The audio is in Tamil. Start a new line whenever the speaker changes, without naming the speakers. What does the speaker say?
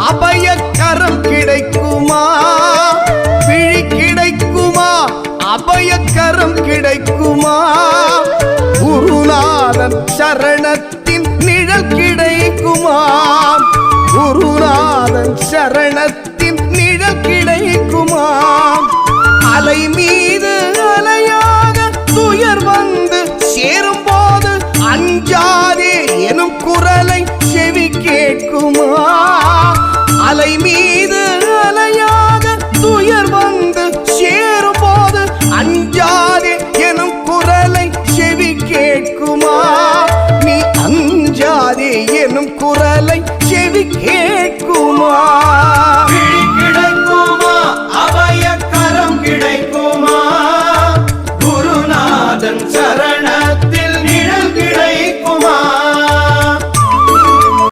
அபயக்கரம் கிடைக்குமா? விழி கிடைக்குமா? அபயக்கரம் கிடைக்குமா? குருநாதன் சரணத்தின் நிழல் கிடைக்குமா? குருநாதன் சரணத்தின் நிழல் கிடைக்குமா? அலை மீது அலையாக துயர் வந்து சேரும் போது அஞ்சாதே எனும் குரலை செவி கேட்குமா? அலை மீது அலையாக துயர் வந்து சேரும் போது அஞ்சாதே எனும் குரலை செவி கேட்குமா? நீ அஞ்சாதே எனும் குரலை செவி கேட்குமா?